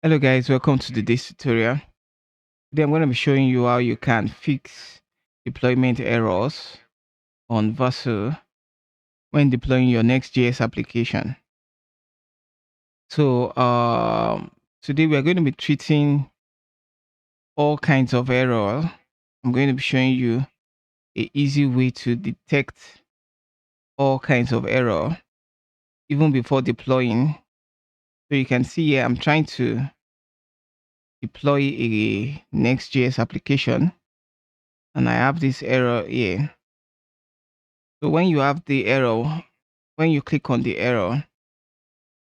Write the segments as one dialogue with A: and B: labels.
A: Hello guys, welcome to today's tutorial. Today I'm going to be showing you how you can fix deployment errors on Vercel when deploying your Next.js application. So today we are going to be treating all kinds of error. I'm going to be showing you a easy way to detect all kinds of error even before deploying. So you can see here I'm trying to deploy a Next.js application and I have this error here. So when you have the error, when you click on the error,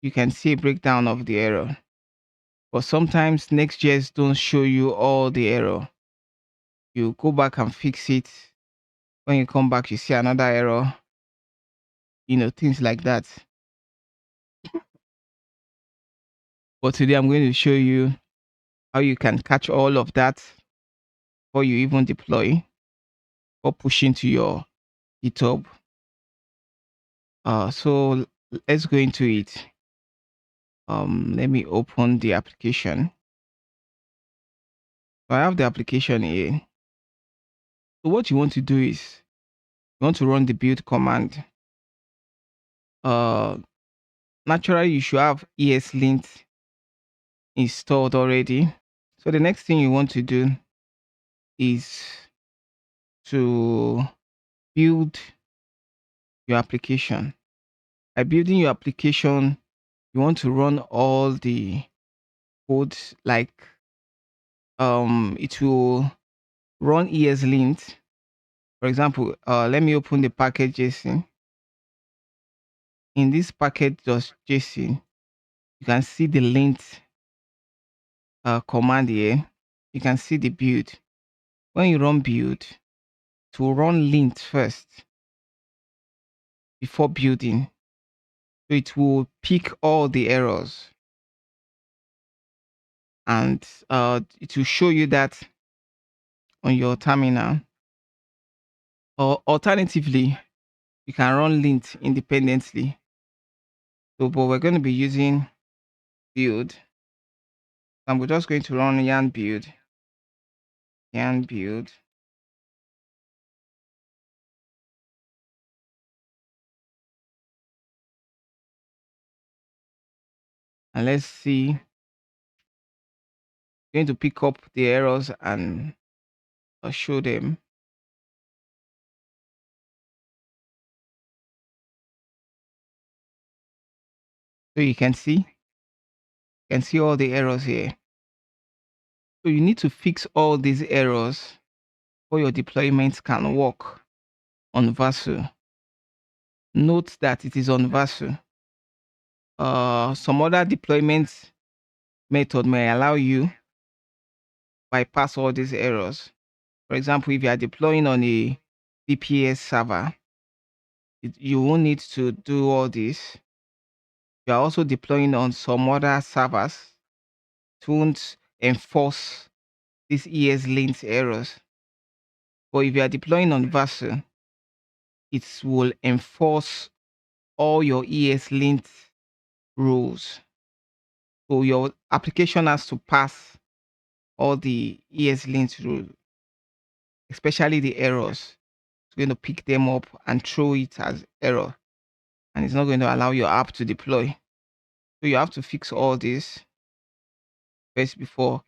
A: you can see a breakdown of the error. But sometimes Next.js don't show you all the error. You go back and fix it. When you come back, you see another error, things like that. But today I'm going to show you how you can catch all of that before you even deploy or push into your GitHub. So let's go into it. Let me open the application. So I have the application here. So what you want to do is you want to run the build command. Naturally you should have ESLint installed already. So the next thing you want to do is to build your application. By building your application, you want to run all the codes, like it will run ESLint. For example, let me open the package.json. In this package.json, you can see the lint command here. You can see the build. When you run build, to run lint first before building, so it will pick all the errors and it will show you that on your terminal. Or alternatively, you can run lint independently. So but we're going to be using build, and we're just going to run yarn build. And let's see, going to pick up the errors and show them. So you can see all the errors here. So you need to fix all these errors before your deployments can work on Vercel. Note that it is on Vercel. Some other deployment method may allow you bypass all these errors. For example, if you are deploying on a VPS server, you won't need to do all this. You are also deploying on some other servers, it won't enforce these ESLint errors. But if you are deploying on Vercel, it will enforce all your ESLint rules. So your application has to pass all the ESLint rules, especially the errors. It's going to pick them up and throw it as error, and it's not going to allow your app to deploy. So you have to fix all this first before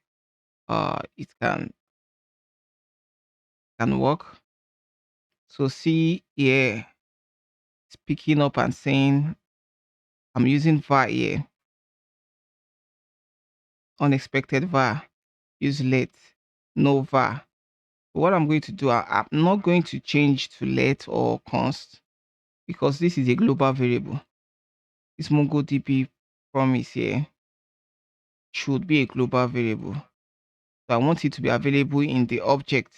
A: it can work. So see here, it's picking up and saying I'm using var here, unexpected var, use let, no var. So what I'm going to do, I'm not going to change to let or const because this is a global variable. This MongoDB promise here should be a global variable. So I want it to be available in the object,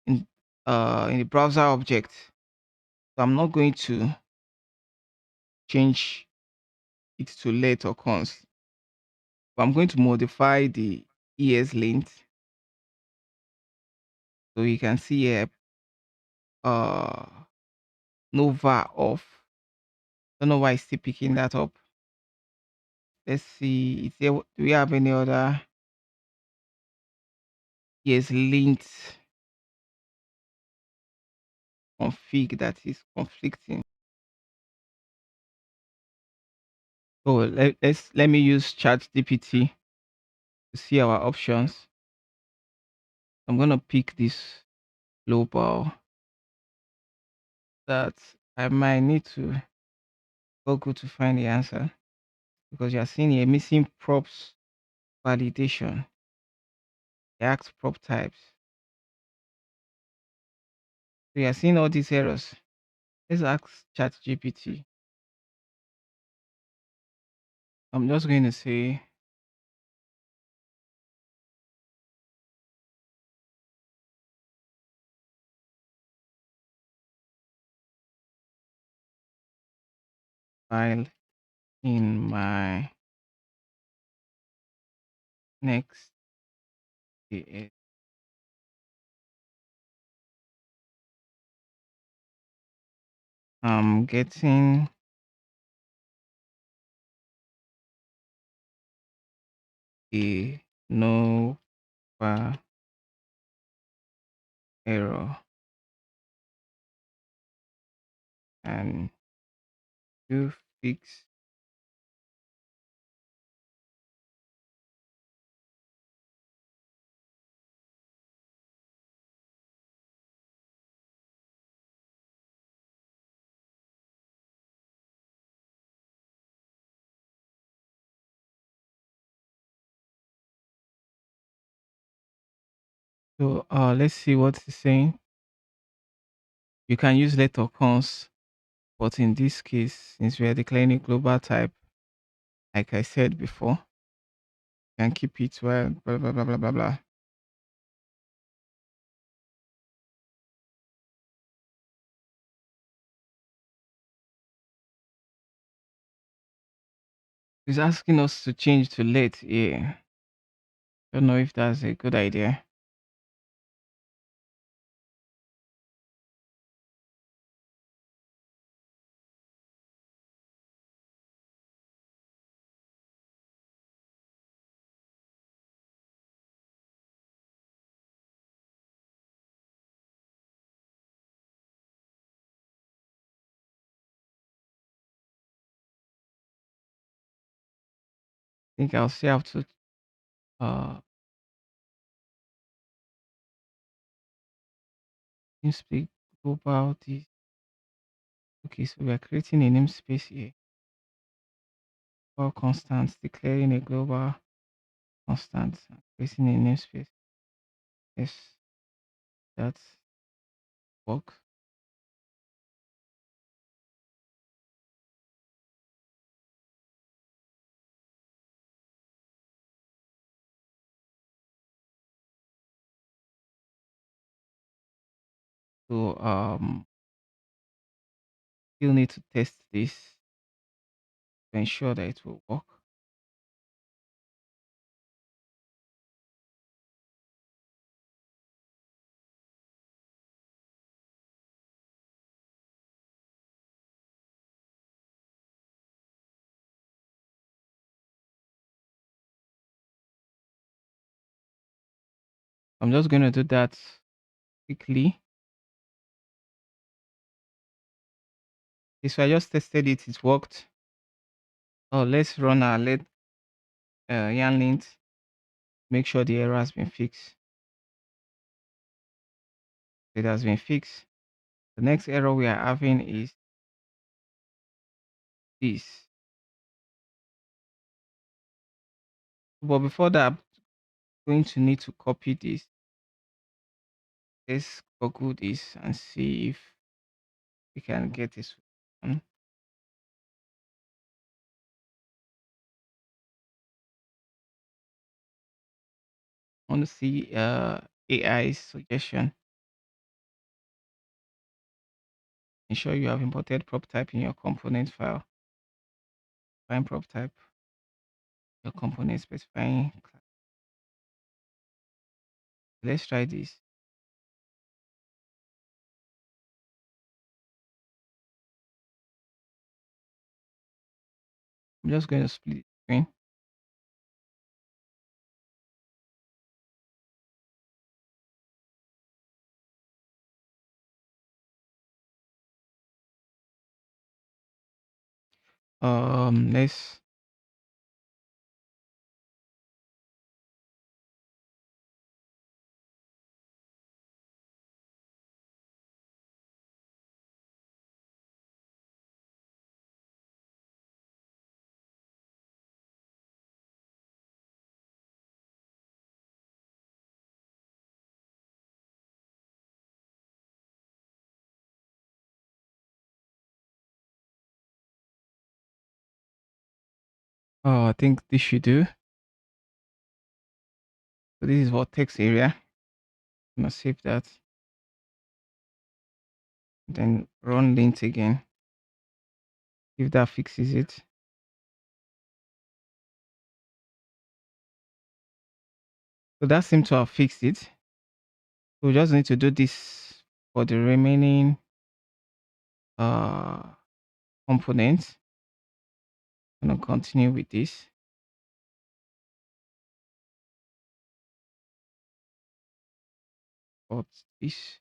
A: in the browser object. So I'm not going to change it to let or const. But I'm going to modify the ESLint. So you can see here, no var off. Don't know why it's still picking that up. Let's see. Do we have any other? Yes, lint config that is conflicting. So let me use ChatGPT to see our options. I'm gonna pick this global that I might need to Google to find the answer, because you're seeing a missing props validation. They ask prop types. So you're seeing all these errors. Let's ask ChatGPT. I'm just going to say file in my Next.js. I'm getting a no error, and you fix so let's see what it's saying. You can use let or cons, but in this case, since we are declaring a global type, like I said before, you can keep it well, blah blah blah blah blah blah. It's asking us to change to let. Yeah, don't know if that's a good idea. I think I'll still have to uh namespace global this. Okay, so we are creating a namespace here. For constant, declaring a global constant, and creating a namespace. Yes, that works. So still need to test this to ensure that it will work. I'm just going to do that quickly. Okay, so I just tested it, it worked. Oh, let's run our let yarn lint, make sure the error has been fixed. It has been fixed. The next error we are having is this. But before that, I'm going to need to copy this. Let's Google this and see if we can get this one. I want to see AI suggestion. Ensure you have imported prop type in your component file. Find prop type, your component specifying class. Let's try this. I'm just going to split the screen. Let's I think this should do. So this is what text area. I'm gonna save that. Then run lint again. If that fixes it. So that seems to have fixed it. We just need to do this for the remaining uh components. I'm gonna continue with this. But this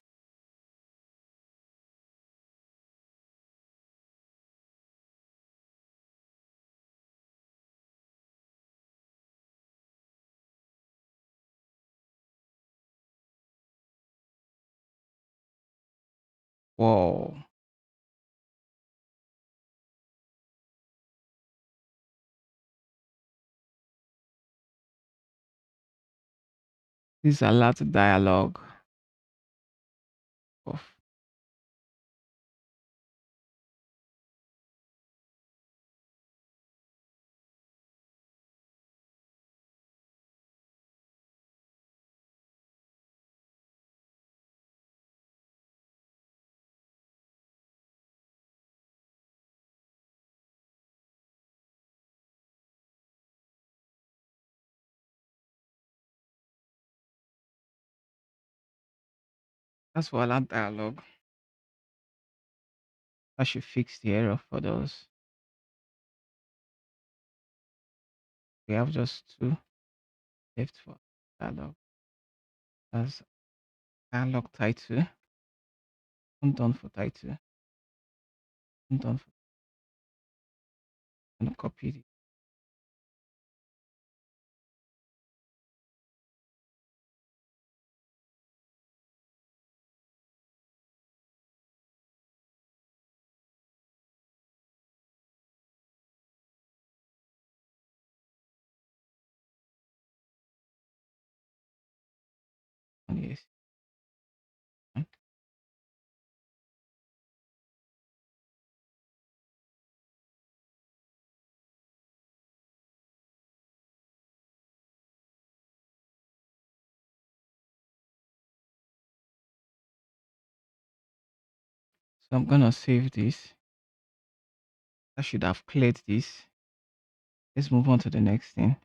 A: whoa. This alert dialog of that's for alert dialog. I should fix the error for those. We have just two left for dialog. That's dialog title. I'm done for title. I'm done for. I'm gonna copy it. On yes. So I'm gonna save this. I should have cleared this. Let's move on to the next thing.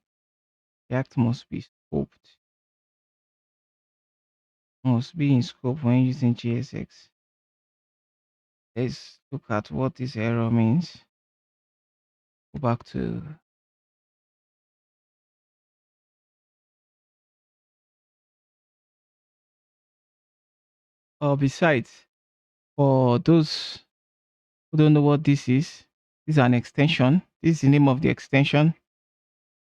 A: React must be scoped. Must be in scope when using JSX. Let's look at what this error means. Go back to besides, for those who don't know what this is an extension. This is the name of the extension.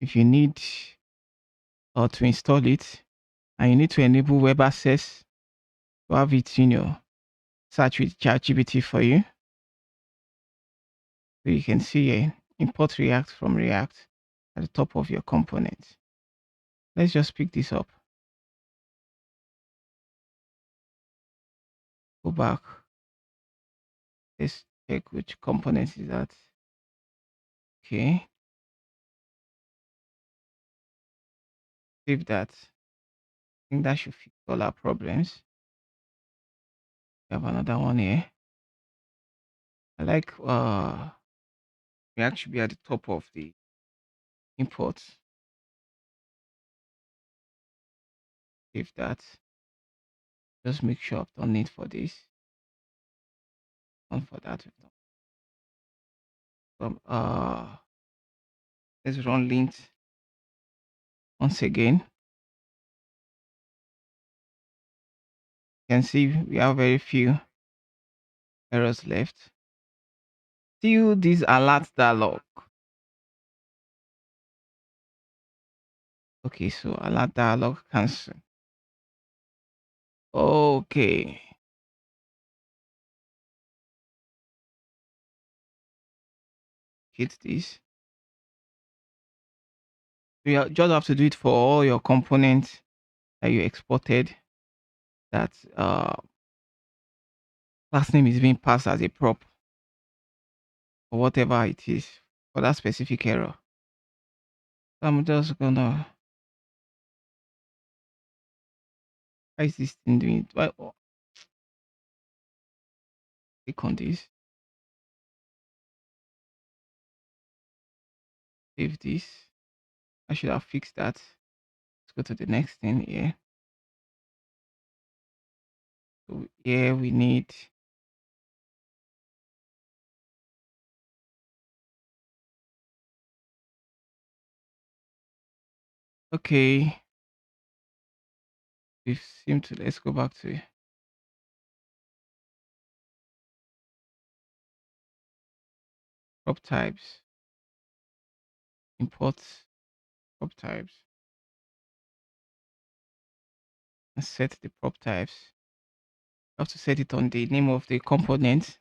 A: If you need to install it, and you need to enable web access to have it in your search with ChatGPT for you. So you can see here, import React from React at the top of your component. Let's just pick this up. Go back. Let's check which component is that. Okay. Save that. I think that should fix all our problems. We have another one here. I like React should be at the top of the imports. Save that. Just make sure I've done it for this. Done for that. Let's run lint once again. You can see we have very few errors left. still this alert dialog. Okay, so alert dialog cancel. Okay. Hit this. You just have to do it for all your components that you exported. That class name is being passed as a prop or whatever it is for that specific error. So I'm just gonna. Why is this thing doing it? Why? Oh, click on this. Save this. I should have fixed that. Let's go to the next thing here. So here we need. Okay. We seem to. Let's go back to prop types. Import prop types. And set the prop types. You have to set it on the name of the component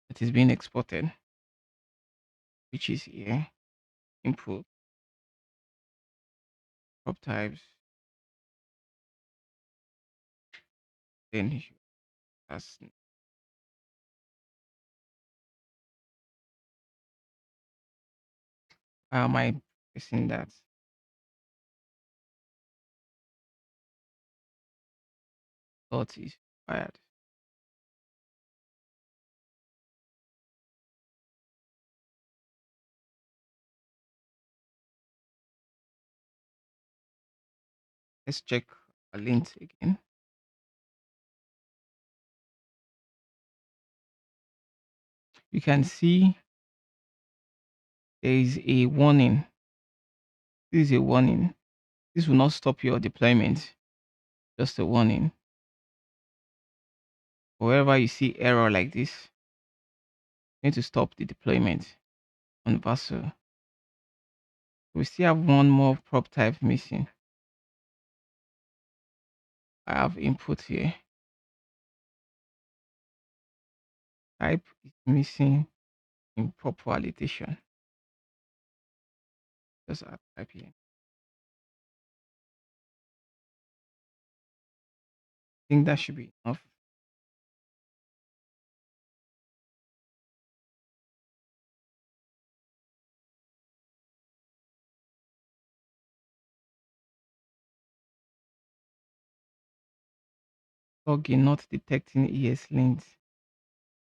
A: that is being exported, which is here. Input prop types. Then that's how am I pressing that? Dot is required. Let's check a lint again. You can see there is a warning. This is a warning. This will not stop your deployment. Just a warning. Wherever you see error like this, you need to stop the deployment on Vercel. We still have one more prop type missing. I have input here. Type is missing in prop validation. Just add type here. I think that should be enough. Plugin not detecting ESLint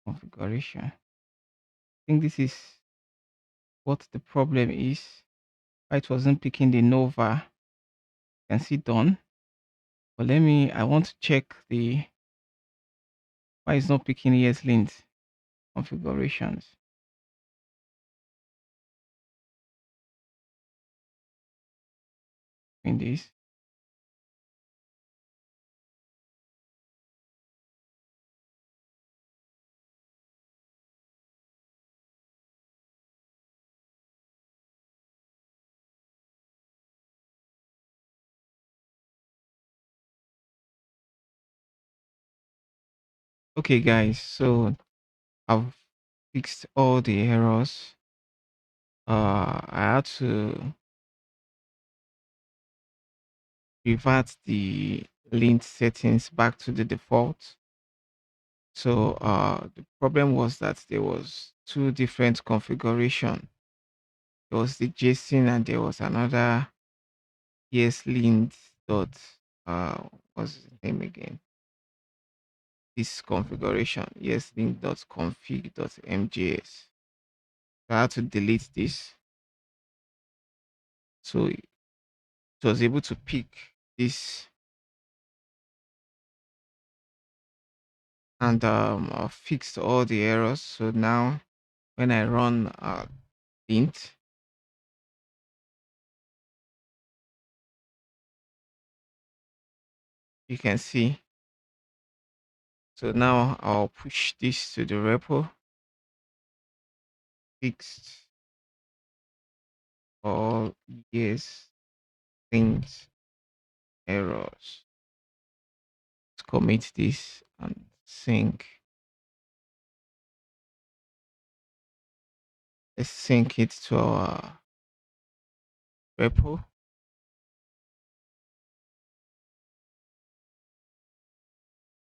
A: configuration. I think this is what the problem is. Why it wasn't picking the Nova. You can see done. But I want to check why it's not picking ESLint configurations. In this. Okay guys, so I've fixed all the errors. I had to revert the lint settings back to the default. So the problem was that there was two different configuration. There was the JSON and there was another ESLint dot what's the name again? This configuration ESLint.config.mjs. So I had to delete this. So it was able to pick this and I fixed all the errors. So now when I run lint, you can see. So now I'll push this to the repo. fixed all yes things errors. Let's commit this and sync. Let's sync it to our repo.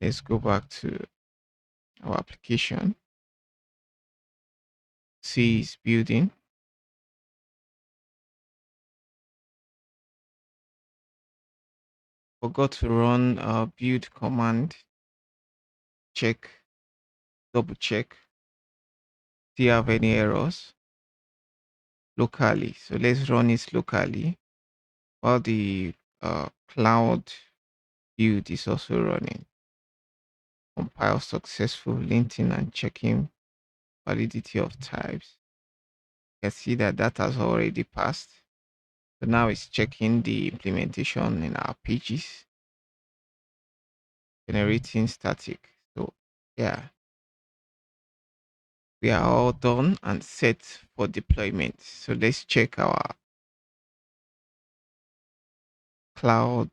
A: Let's go back to our application. See it's building. Forgot to run a build command. Check, double check. Do you have any errors locally? So let's run it locally while the cloud build is also running. Compile successful, linting and checking validity of types. You can see that that has already passed. So now it's checking the implementation in our pages, generating static. So yeah, we are all done and set for deployment. So let's check our cloud.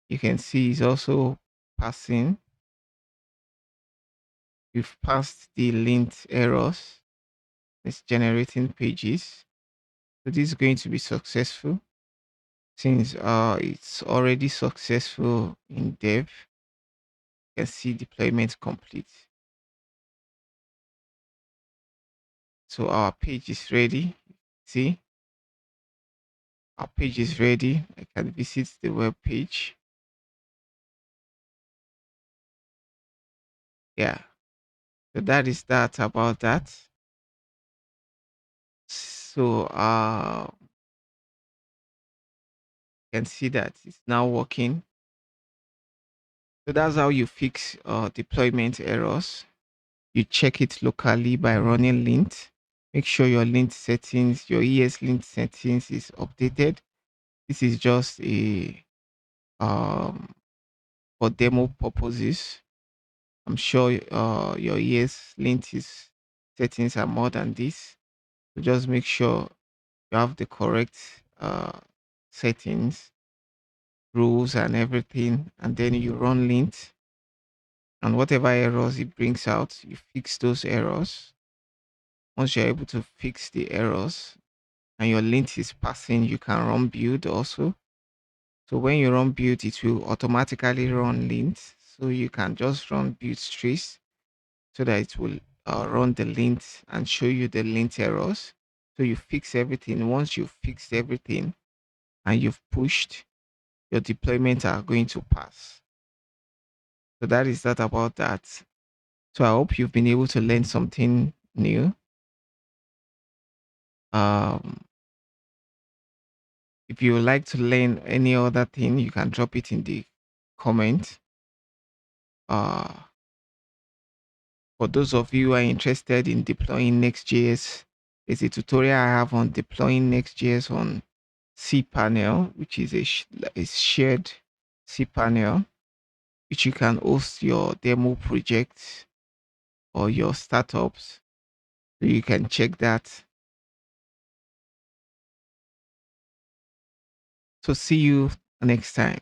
A: You can see it's also passing. We've passed the lint errors. It's generating pages. So this is going to be successful since it's already successful in dev. You can see deployment complete. So our page is ready. See, our page is ready. I can visit the web page. Yeah. So that is that about that. So you can see that it's now working. So that's how you fix deployment errors. You check it locally by running lint. Make sure your lint settings, your ES lint settings is updated. This is just a for demo purposes. I'm sure your ES lint is settings are more than this. So just make sure you have the correct settings, rules, and everything, and then you run lint. And whatever errors it brings out, you fix those errors. Once you're able to fix the errors and your lint is passing, you can run build also. So when you run build, it will automatically run lint. So you can just run build trace so that it will run the lint and show you the lint errors. So you fix everything. Once you've fixed everything and you've pushed, your deployments are going to pass. So that is that about that. So I hope you've been able to learn something new. Um, if you would like to learn any other thing, you can drop it in the comment. For those of you who are interested in deploying Next.js, there's a tutorial I have on deploying Next.js on cPanel, which is a shared cPanel, which you can host your demo projects or your startups. So you can check that. So see you next time.